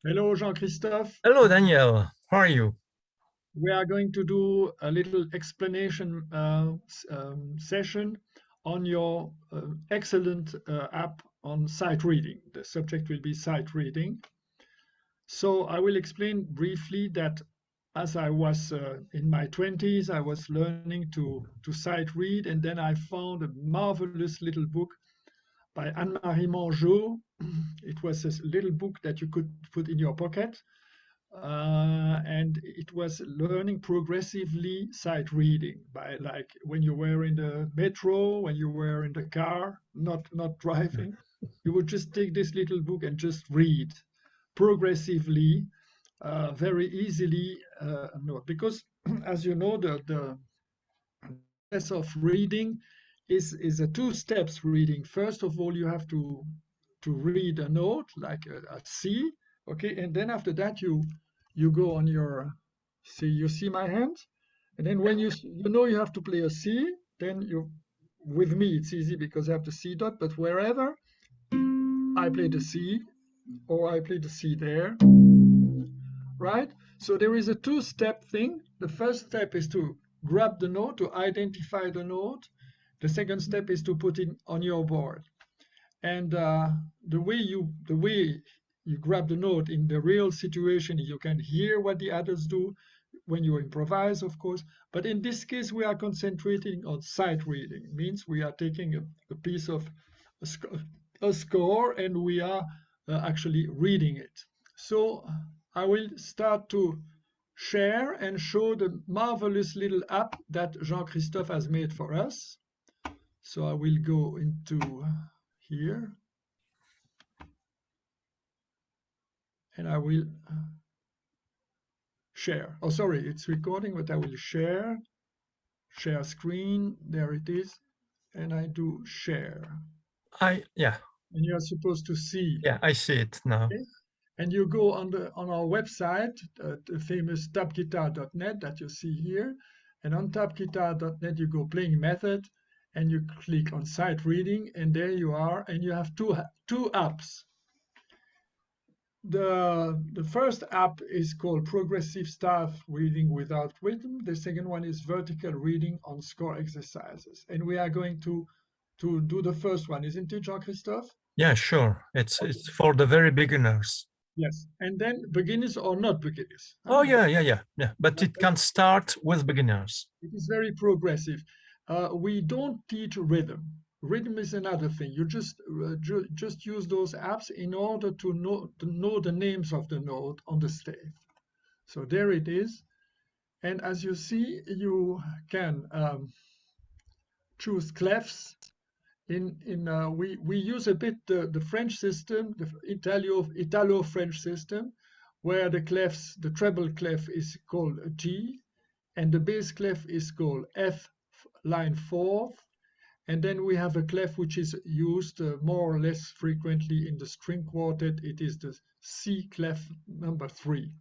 Hello, Jean-Christophe. Hello, Daniel. How are you? We are going to do a little explanation session on your excellent app on sight reading. The subject will be sight reading. So I will explain briefly that as I was in my 20s, I was learning to sight read, and then I found a marvelous little book by Anne-Marie Mongeau. It was a little book that you could put in your pocket, and it was learning progressively sight reading by, like, when you were in the metro, when you were in the car, not driving, you would just take this little book and just read progressively, very easily. No, because as you know, the process of reading is a two steps reading. First of all, you have to read a note like a C, okay, and then after that you go on your, see, you see my hand, and then when you know you have to play a C, then you, with me it's easy because I have the C dot, but wherever I play the C, or I play the C there, right? So there is a two-step thing. The first step is to grab the note, to identify the note. The second step is to put it on your board. And the way you grab the note in the real situation, you can hear what the others do when you improvise, of course. But in this case, we are concentrating on sight reading. It means we are taking a piece of a, a score, and we are actually reading it. So I will start to share and show the marvelous little app that Jean-Christophe has made for us. So I will go into here, and I will share. Oh, sorry, it's recording, but I will share screen. There it is. And I do share. Yeah, And you are supposed to see. yeah, I see it now. Okay? And you go on our website, the famous tapguitar.net that you see here. And on tapguitar.net, you go playing method, and you click on sight reading, and there you are. And you have two apps. The first app is called Progressive Staff Reading Without Rhythm. The second one is Vertical Reading on Score Exercises. And we are going to do the first one, isn't it, Jean-Christophe? Yeah, sure. It's Okay. for the very beginners. Yes. And then beginners or not beginners. Oh, yeah. But it can start with beginners. It is very progressive. We don't teach rhythm. Rhythm is another thing. You just use those apps in order to know the names of the note on the stave. So there it is. And as you see, you can choose clefs. We use a bit the French system, the Italo-French system, where the treble clef is called G, and the bass clef is called F line fourth. And then we have a clef which is used more or less frequently in the string quartet. It is the C clef number 3.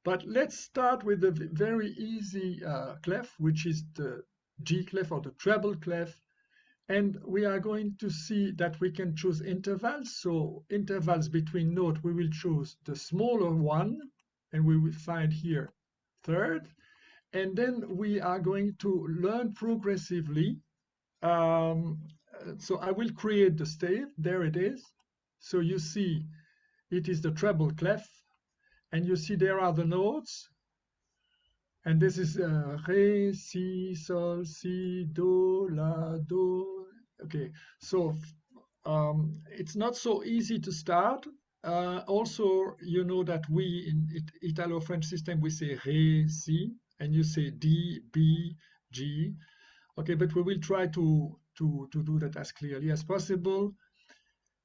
But let's start with the very easy clef, which is the G clef or the treble clef. And we are going to see that we can choose intervals. So intervals between notes, we will choose the smaller one, and we will find here third. And then we are going to learn progressively. So I will create the stave. There it is. So you see it is the treble clef, and you see there are the notes. And this is Re, Si, Sol, Si, Do, La, Do. Okay, so it's not so easy to start. Also, you know that we in Italo-French system, we say Re, Si, and you say D, B, G. Okay, but we will try to do that as clearly as possible.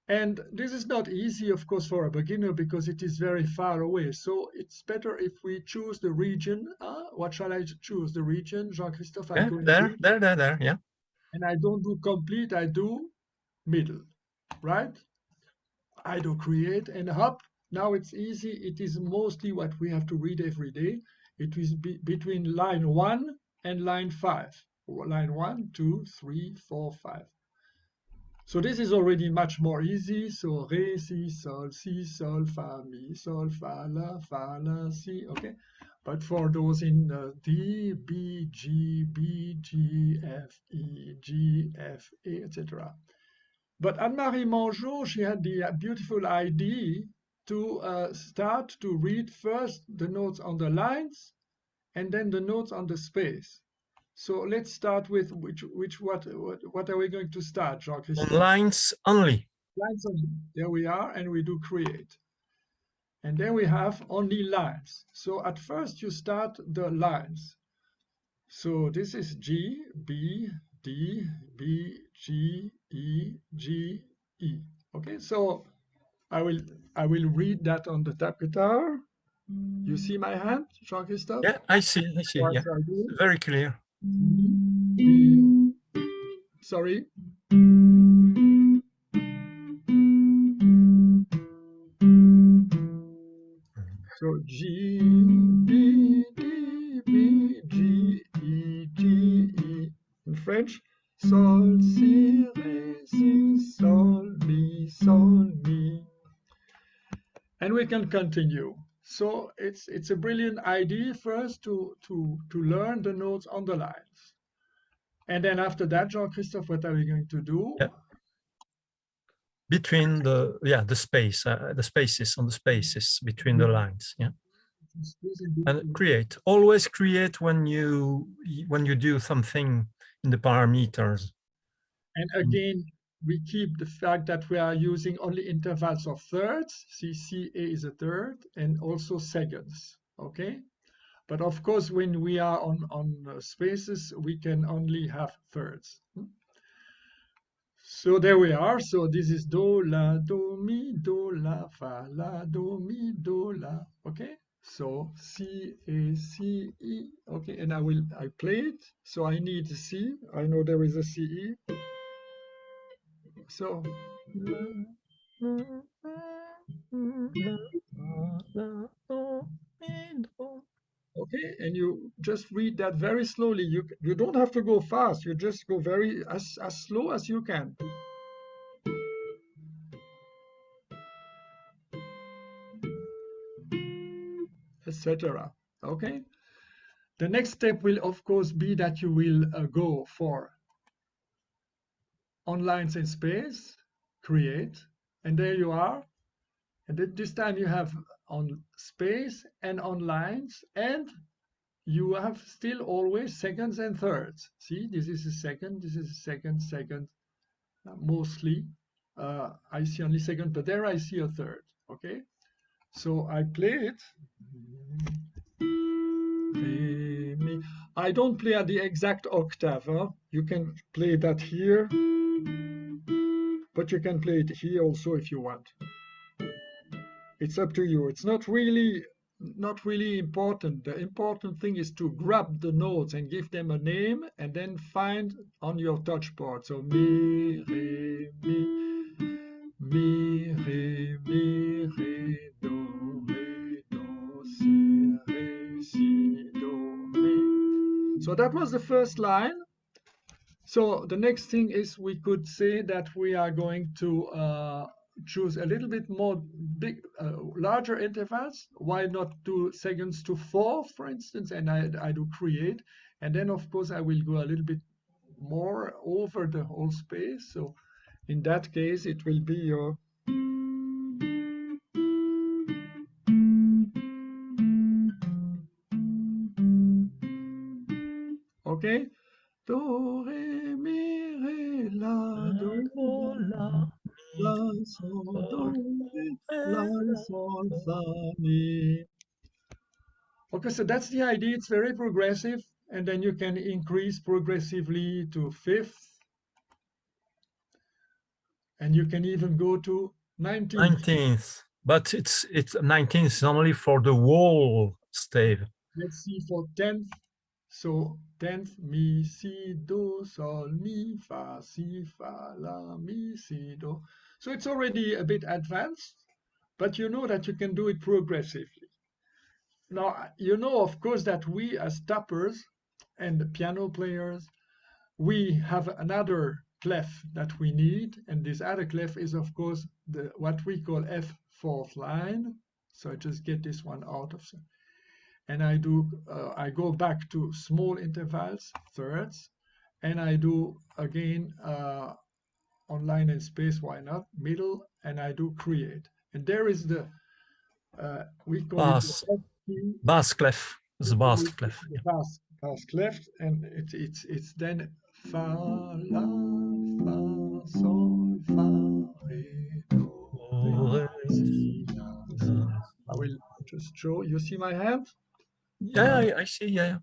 And this is not easy, of course, for a beginner because it is very far away. So it's better if we choose the region. What shall I choose? The region, Jean-Christophe, I Yeah, go in there, region, there, there, there. Yeah. and I don't do complete, I do middle, right? I do create and hop. Now it's easy. It is mostly what we have to read every day. It is between line 1 and line 5. Line 1, 2, 3, 4, 5. So this is already much more easy. So re, si, sol, fa, mi, sol, fa, la, si. Okay. But for those in D, B, G, F, E, G, F, A, etc. But Anne-Marie Mongeau, she had the beautiful idea to start to read first the notes on the lines and then the notes on the space. So let's start with what are we going to start, On Jean-Christophe? lines only. Lines only. There we are, and we do create. And then we have only lines. So at first you start the lines. So this is G, B, D, B, G, E, G, E. Okay, so I will read that on the tap guitar. You see my hand, Jean-Christophe? Yeah, I see. What Yeah, I do? very clear. B, sorry. So G, B, D, B, G, E, G, E. In French, Sol, Si, Re, Si, Sol, Mi, Sol, Mi. And we can continue. So it's a brilliant idea first to learn the notes on the lines. And then after that, Jean-Christophe, what are we going to do? Yeah. Between the spaces on the spaces between the lines. Yeah. And create. Always create when you do something in the parameters. And again, we keep the fact that we are using only intervals of thirds. CA is a third, and also seconds. Okay. But of course, when we are on spaces, we can only have thirds. So there we are. So this is do, la, fa, la, do, mi, do, la. Okay. So C, A, C, E. Okay. And I play it. So I need a C. I know there is a C, E. So. Okay, and you just read that very slowly. You don't have to go fast. You just go very as slow as you can. Etc. Okay. The next step will of course be that you will go for on lines in space, create, and there you are. And this time you have on space and on lines, and you have still always seconds and thirds. See, this is a second, this is a second, mostly. I see only second, but there I see a third. Okay, so I play it. Re, mi. I don't play at the exact octave. Huh? You can play that here, but you can play it here also if you want. It's up to you. It's not really important. The important thing is to grab the notes and give them a name and then find on your touch board. So mi, re, do, si, do, mi. So that was the first line. So the next thing is we could say that we are going to choose a little bit more larger intervals. Why not 2 seconds to 4, for instance? And I do create. And then, of course, I will go a little bit more over the whole space. So in that case, it will be your. Okay? Do, re, mi, re, la, do, la, sol, do, re, la, sol, fa, mi. Okay, so that's the idea. It's very progressive, and then you can increase progressively to fifth, and you can even go to 19th. 19th, but it's 19th is only for the whole stave. Let's see for 10th. So 10th, mi, si, do, sol, mi, fa, si, fa, la, mi, si, do. So it's already a bit advanced, but you know that you can do it progressively. Now, you know, of course, that we as tappers and piano players, we have another clef that we need, and this other clef is of course what we call F4th line. So I just get this one out of, and I go back to small intervals, thirds, and I do again on line and space, why not, middle, and I do create. And there is the we call bass, it the F key, bass clef, the bass clef. the bass clef, and it's then fa la fa sol fa re do re si la si. I will just show. You see my hand? Yeah, I see. Yeah.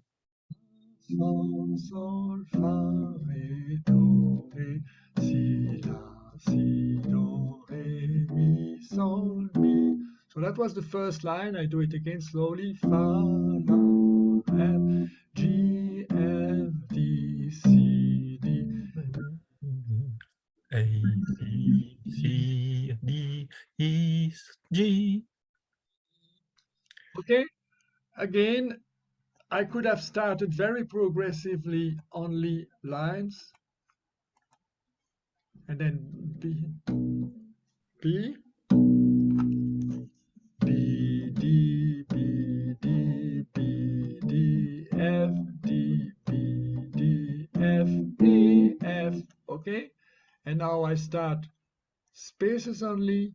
Sol sol fa re do re si la si do re mi sol mi. So that was the first line. I do it again slowly. Fa la F G F D C D. A B C D E G. Okay. Again, I could have started very progressively only lines, and then B, B, B, D, B, D, B, D, F, D, B, D, F, E, F. Okay. And now I start spaces only,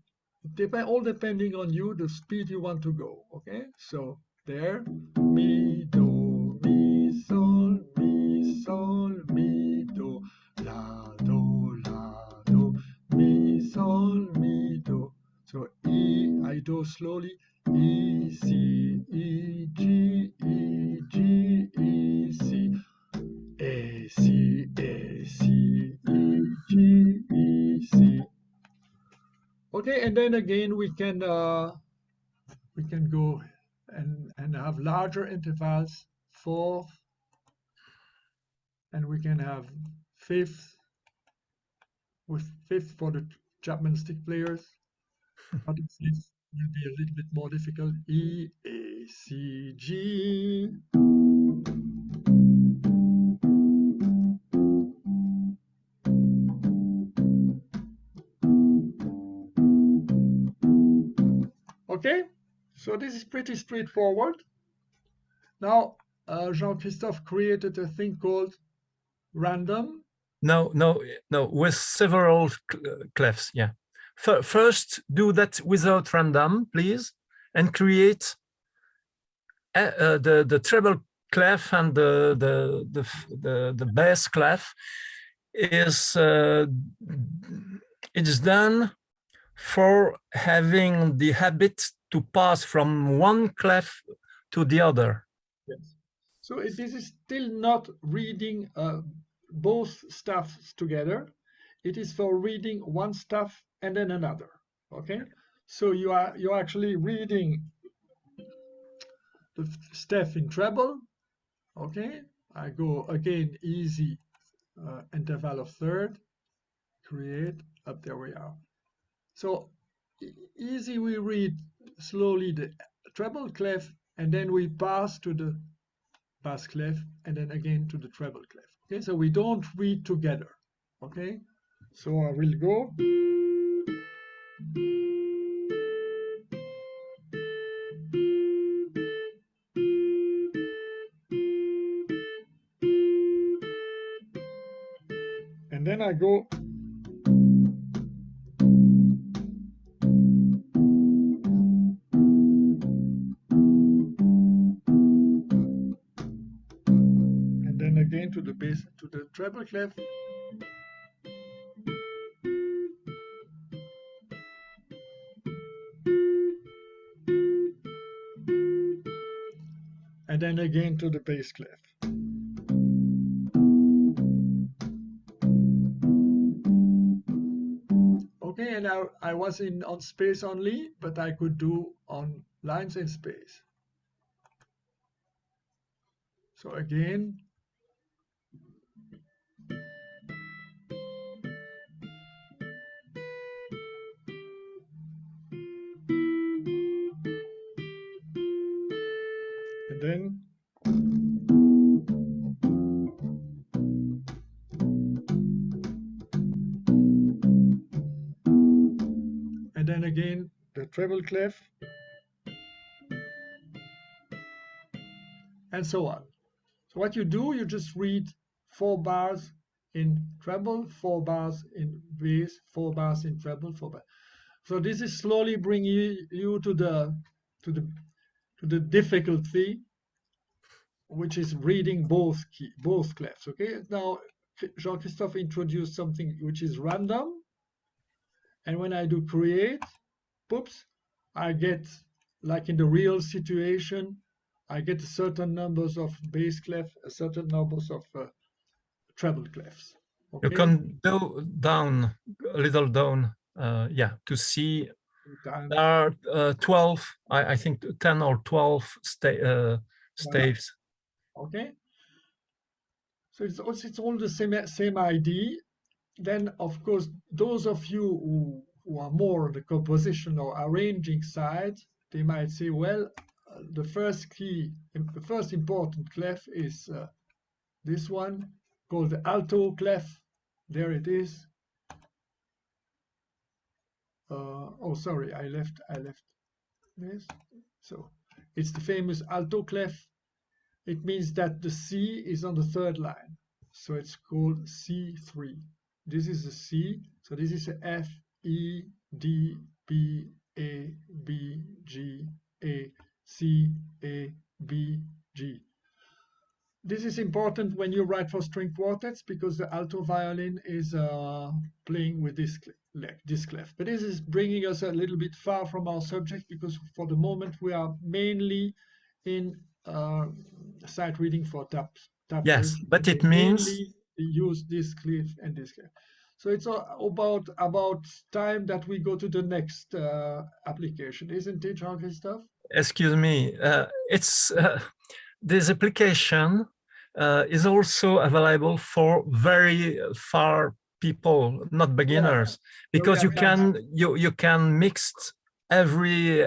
all depending on you, the speed you want to go. Okay. So there, mi, do, mi, sol, mi, do, la, do, mi, sol, mi, do. So E, I do slowly, E, C, E, G, E, G, E, C, A, C, A, C, E, G, E, C. Okay, and then again we can go and have larger intervals, fourth, and we can have fifth, with fifth for the Chapman stick players. But the fifth will be a little bit more difficult. E, A, C, G. Okay, so this is pretty straightforward. Now, Jean-Christophe created a thing called random. No, with several clefs. Yeah. First, do that without random, please, and create the treble clef and the bass clef is it's done for having the habit to pass from one clef to the other. Yes. So this is still not reading both stuffs together. It is for reading one stuff and then another. Okay. So you're actually reading the stuff in treble. Okay. I go again easy interval of third. Create up there we are. So easy we read slowly the treble clef, and then we pass to the bass clef, and then again to the treble clef. Okay, so we don't read together. Okay, so I will go. And then I go. And then again to the bass, to the treble clef. And then again to the bass clef. Okay, and I was on space only, but I could do on lines and space. So again. And then. and then again the treble clef, and so on. So what you do, you just read 4 bars in treble, 4 bars in bass, 4 bars in treble, 4 bars. So this is slowly bringing you to the difficulty, which is reading both clefs. Okay. Now Jean-Christophe introduced something which is random, and when I do create, poops, I get, like in the real situation, I get certain numbers of bass clef, certain numbers of treble clefs. Okay? You can go down a little down, yeah, to see there are 12, I think 10 or 12 staves. Okay. So it's all the same idea. Then, of course, those of you who are more on the composition or arranging side, they might say, well, the first important clef is this one called the alto clef. There it is. Oh, sorry, I left this. So it's the famous alto clef. It means that the C is on the 3rd line. So it's called C3. This is a C. So this is a F, E, D, B, A, B, G, A, C, A, B, G. This is important when you write for string quartets because the alto violin is playing with this clef. But this is bringing us a little bit far from our subject because for the moment we are mainly in sight reading for taps. Yes, but it means use this clef and this clef. So it's about time that we go to the next application, isn't it, Jean-Christophe? Excuse me. It's this application is also available for very far people, not beginners, because you can mix every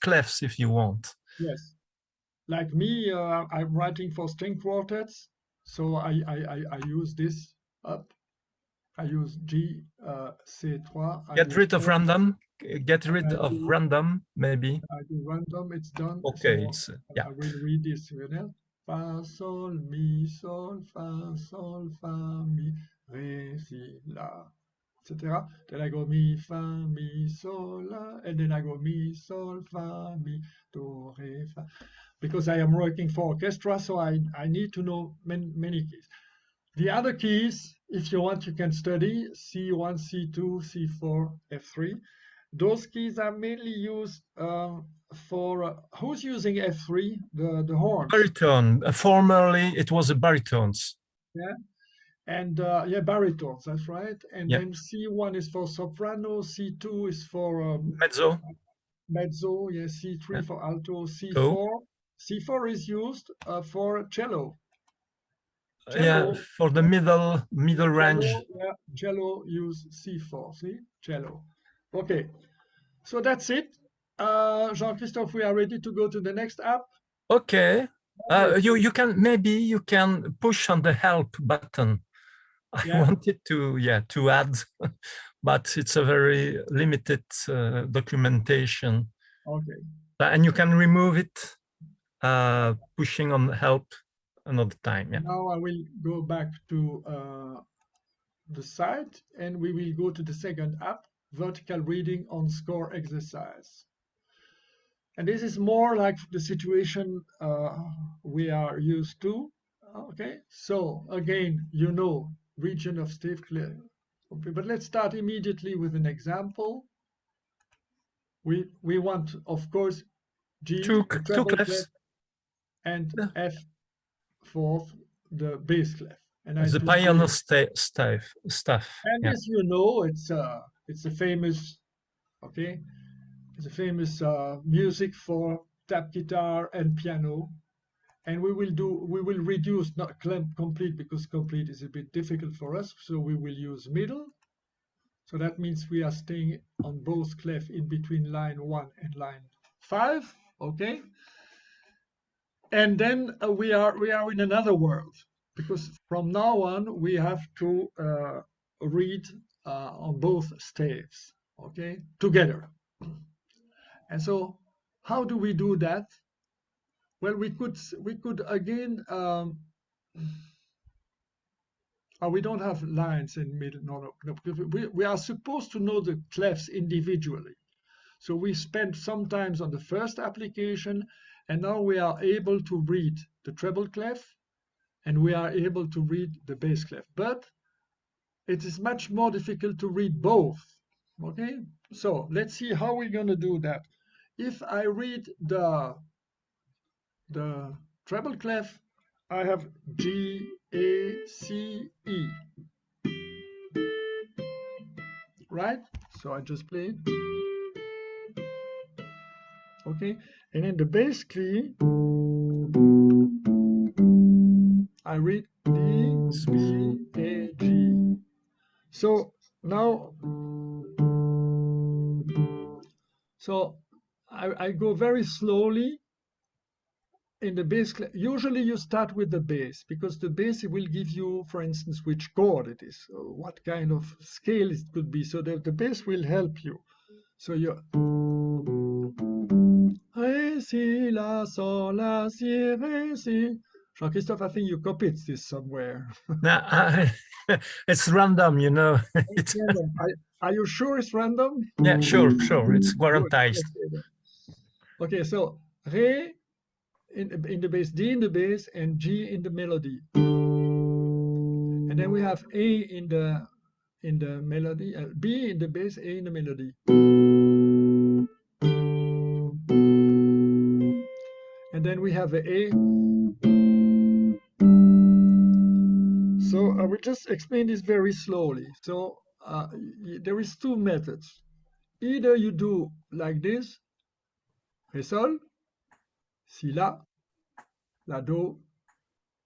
clefs if you want. Yes, like me, I'm writing for string quartets, so I use this up. I use G, C3. Get rid of random. Get rid of random, maybe. I do random, it's done. Okay, so yeah. I will read this again. Fa, sol, mi, sol, fa, mi, re, si, la, etc. Then I go mi, fa, mi, sol, la, and then I go mi, sol, fa, mi, do, re, fa. Because I am working for orchestra, so I need to know many keys. The other keys, if you want, you can study C1, C2, C4, F3. Those keys are mainly used for who's using F3, the horns. Baritone. Formerly, it was a baritones. Yeah, and yeah, baritones. That's right. And yeah. then C1 is for soprano. C2 is for mezzo. Mezzo. Yeah, C3 yeah. For alto. C4. Oh. C4 is used for cello. Yeah, for the middle range. Yeah, cello use C4. See, cello. Okay, so that's it. Jean-Christophe, we are ready to go to the next app. Okay. You can push on the help button. I wanted to add, but it's a very limited documentation. Okay. And you can remove it pushing on help another time. Yeah. Now I will go back to the site and we will go to the second app, vertical reading on score exercise. And this is more like the situation we are used to. Okay, so again, you know, region of stave clear. Okay, but let's start immediately with an example. We want, of course, G, two clefs, and F for the bass clef. And the piano stuff. And as you know, it's a famous, okay, it's a famous music for tap guitar and piano. And we will reduce, not complete, because complete is a bit difficult for us. So we will use middle. So that means we are staying on both clef in between line 1 and line 5. Okay. And then we are in another world, because from now on we have to read on both staves. okay, together. And so how do we do that? Well, we could again, we don't have lines in middle, no, because we are supposed to know the clefs individually. So we spent some time on the first application, and now we are able to read the treble clef, and we are able to read the bass clef. But it is much more difficult to read both. Okay, so let's see how we're going to do that. If I read the treble clef, I have G, A, C, E. Right? So I just play it. Okay, and in the bass key, I read D, B, A, G. So now, I go very slowly in the bass. Usually you start with the bass, because the bass will give you, for instance, which chord it is, or what kind of scale it could be. So the bass will help you. So you're Ré, si, la, sol, la, si, ré, si. Jean-Christophe, I think you copied this somewhere. Now, it's random, you know. It's random. Are you sure it's random? Yeah, sure. It's Good. guaranteed. Okay, so Ré in the bass, D in the bass, and G in the melody. And then we have A in the melody, B in the bass, A in the melody. And then we have a A. So I will just explain this very slowly. So there is two methods. Either you do like this, Ré sol, Si la, La do,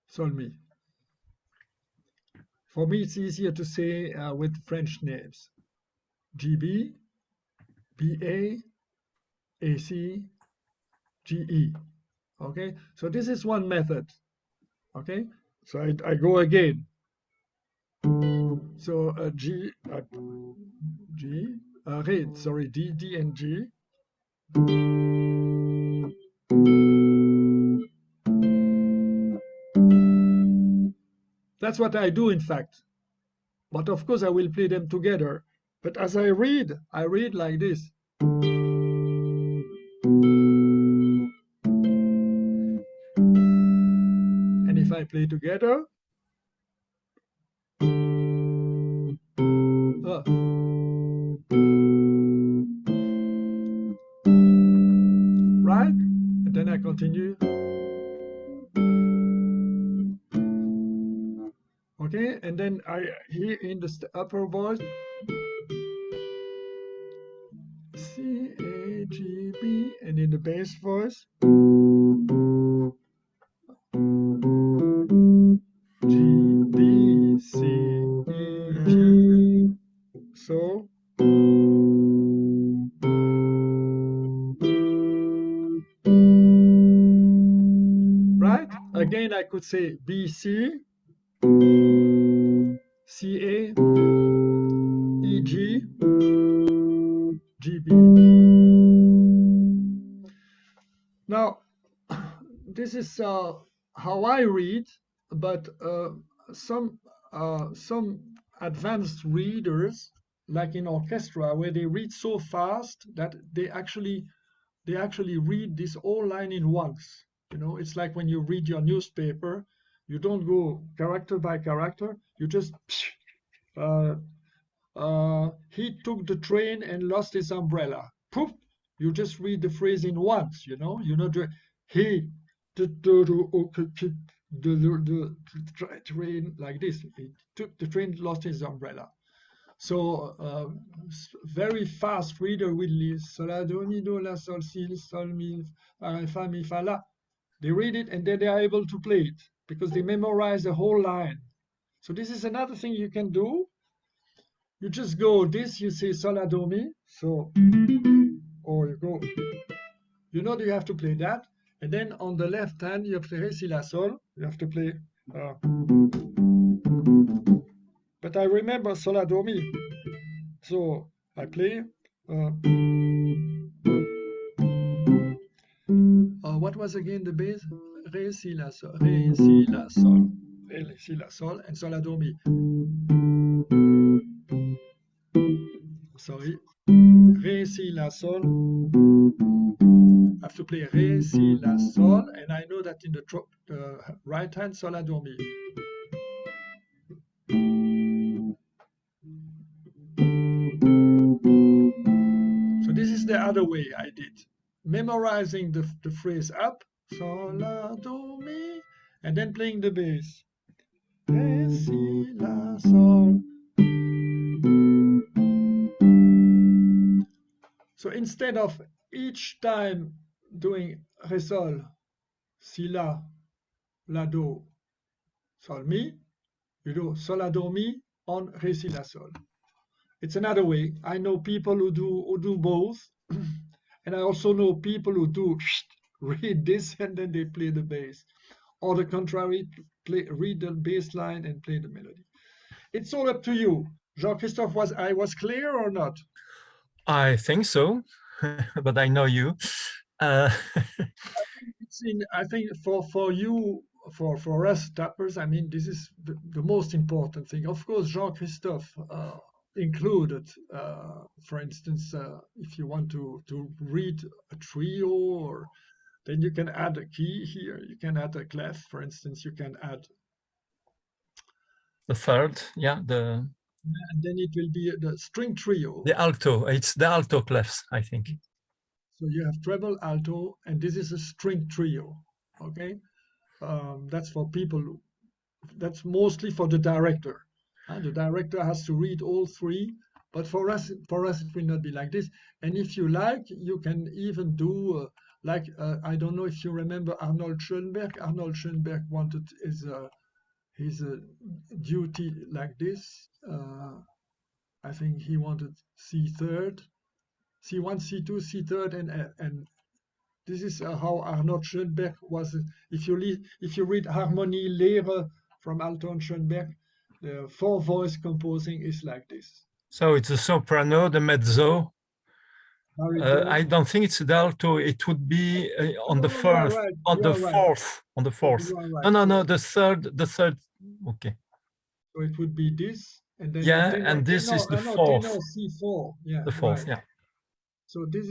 Sol mi. For me, it's easier to say with French names. GB, BA, AC, GE. Okay, so this is one method. Okay, so I go again. So G, Ré, sorry, D and G. That's what I do, in fact. But of course, I will play them together. But as I read like this. And if I play together. Right? And then I continue. Okay, and then I hear in the upper voice C, A, G, B, and in the bass voice G, B, C, E, G. So right? Again, I could say B, C, C, A, E, G, G, B. Now, this is how I read, but some advanced readers, like in orchestra, where they read so fast that they actually read this whole line in once. You know, it's like when you read your newspaper, you don't go character by character. You just he took the train and lost his umbrella. Poof! You just read the phrase in once. You know, he the train like this. He took the train, lost his umbrella. So very fast reader will read sol do mi do la sol si sol mi fa mi fa la. They read it and then they are able to play it because they memorize the whole line. So this is another thing you can do. You just go this, you say sol do mi, so or you go, you know, you have to play that, and then on the left hand you play ré si la sol. You have to play. But I remember sol do mi, so I play What was again the bass? Ré, si, la, sol. Ré, si, la, sol. Ré, si, la, sol, and sol, la, do, mi. Sorry. Ré, si, la, sol. I have to play Ré, si, la, sol, and I know that in the right hand, sol, la, do, mi. So this is the other way I did. Memorizing the phrase up, sol, la, do, mi, and then playing the bass. Ré, si, la, sol. So instead of each time doing Ré, sol, si, la, la, do, sol, mi, you do sol, la, do, mi on Ré, si, la, sol. It's another way. I know people who do both, and I also know people who do read this and then they play the bass, or the contrary, read the bass line and play the melody. It's all up to you. Jean-Christophe, I was clear or not? I think so, but I know you. I think for you, for us tappers, I mean, this is the most important thing. Of course, Jean-Christophe included, for instance, if you want to read a trio, or then you can add a key here. You can add a clef, for instance. You can add the third, yeah, and then it will be the string trio. The alto, it's the alto clefs, I think. So you have treble, alto, and this is a string trio. Okay, that's for people. That's mostly for the director. The director has to read all three, but for us it will not be like this. And if you like, you can even do I don't know if you remember Arnold Schoenberg. Arnold Schoenberg wanted his duty like this. I think he wanted C third, C1, C2, C3, and this is how Arnold Schoenberg was. If you read Harmonie Lehre from Anton Schoenberg, the four voice composing is like this. So it's the soprano, the mezzo. I don't think it's the alto. It would be on the first, right. on the fourth, on the fourth. Right. No, the third. Okay. So it would be this, and then yeah, and this is the fourth. C4. Yeah, the fourth. Right. Yeah. So this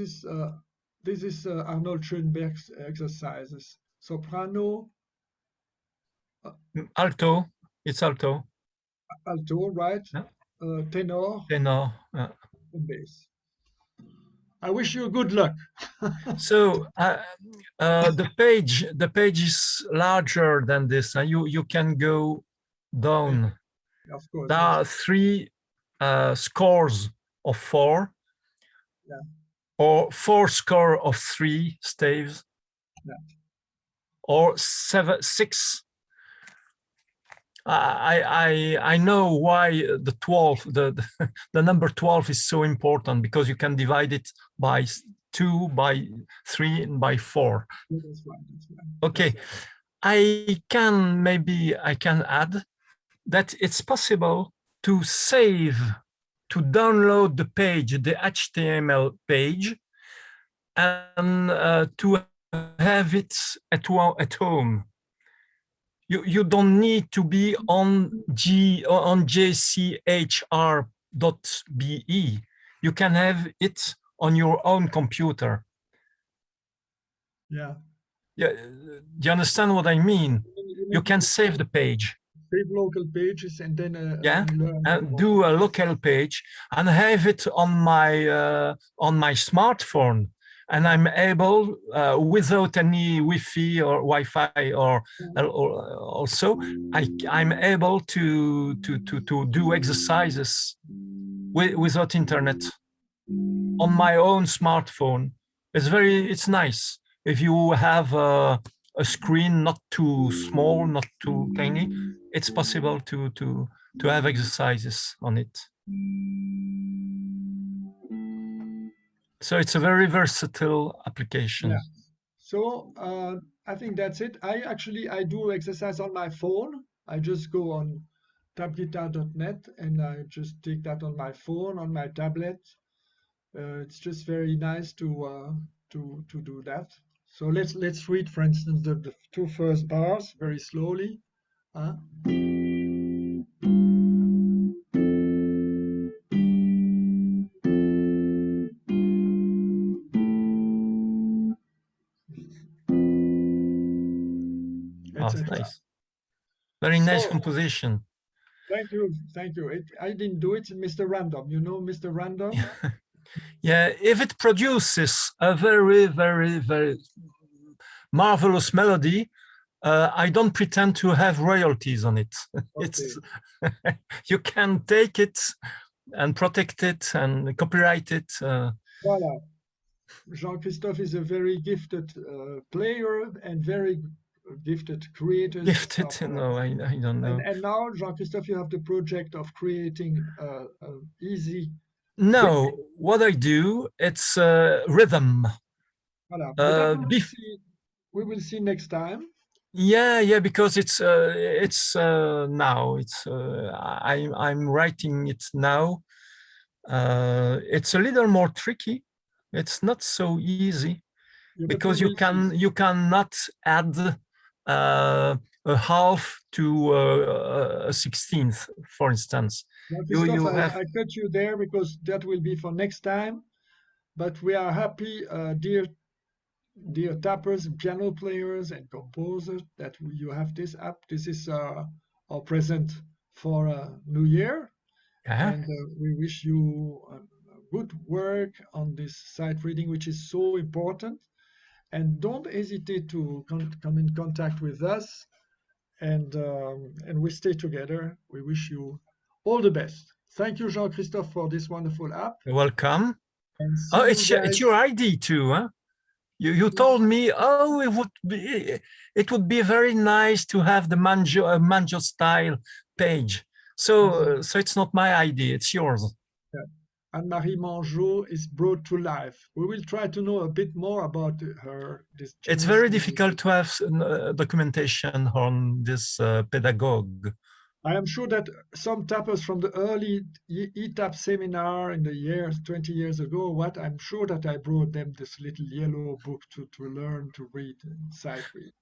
is Arnold Schoenberg's exercises. Soprano. Alto. It's alto. Alto, right? Yeah. Tenor. Tenor. Yeah. And bass. I wish you good luck. So the page is larger than this. You can go down. Of course. There are three scores of 4. Yeah. Or 4 score of 3 staves. Yeah. Or 6. I know why the 12, the number 12 is so important, because you can divide it by 2, by 3, and by 4. That's right. That's right. Okay, I can add that it's possible to save, to download the page, the HTML page, and to have it at home. You don't need to be on jchr.be. You can have it on your own computer. Yeah. Yeah. Do you understand what I mean? You can save the page. Save local pages and then and do a local page and have it on my smartphone. And I'm able, without any Wi-Fi or Wi-Fi, or also, I'm able to do exercises without internet on my own smartphone. It's nice if you have a screen not too small, not too tiny. It's possible to have exercises on it. So it's a very versatile application. Yeah. So I think that's it. I do exercise on my phone. I just go on tabguitar.net and I just take that on my phone, on my tablet. It's just very nice to do that. So let's read, for instance, the two first bars very slowly. Huh? Oh, Etc. nice. Very nice So, composition. thank you, thank you. I didn't do it, Mr. Random. You know Mr. Random? Yeah, if it produces a very, very, very marvelous melody, I don't pretend to have royalties on it. It's you can take it and protect it and copyright it. Voilà. Jean-Christophe is a very gifted player and very gifted creator. Gifted? No, I don't know. And now, Jean-Christophe, you have the project of creating easy. No, what I do, it's rhythm. Voilà. But that we will see next time. Yeah, because it's now. It's I'm writing it now. It's a little more tricky. It's not so easy because you cannot add a half to a 16th, for instance. You have... I cut you there because that will be for next time. But we are happy, dear tappers, piano players, and composers, that you have this app. This is our present for New Year, and we wish you good work on this sight reading, which is so important. And don't hesitate to come in contact with us, and we stay together. We wish you all the best. Thank you, Jean-Christophe, for this wonderful app. You're welcome. Oh, it's your idea too, huh? You told me, oh, it would be very nice to have the Manjo style page. So it's not my idea, it's yours. Yeah. Anne-Marie Mangeot is brought to life. We will try to know a bit more about her. It's very difficult to have documentation on this pedagogue. I am sure that some tappers from the early ETAP seminar in the years 20 years ago, I'm sure that I brought them this little yellow book to learn to read and sight read.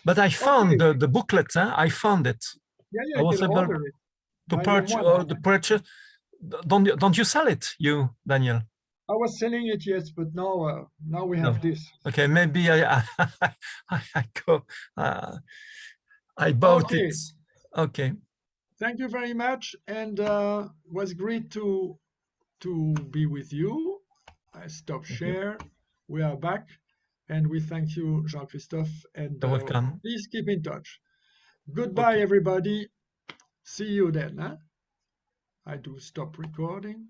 But I found the booklet. I found it. Yeah, I was able order it. To purchase. Don't you sell it, you, Daniel? I was selling it, yes, but now we have this. Okay, maybe I bought it. Okay. Thank you very much, and it was great to be with you. I stop share. We are back, and we thank you, Jean-Christophe, and welcome. Please keep in touch. Goodbye, everybody. See you then. Huh? I do stop recording.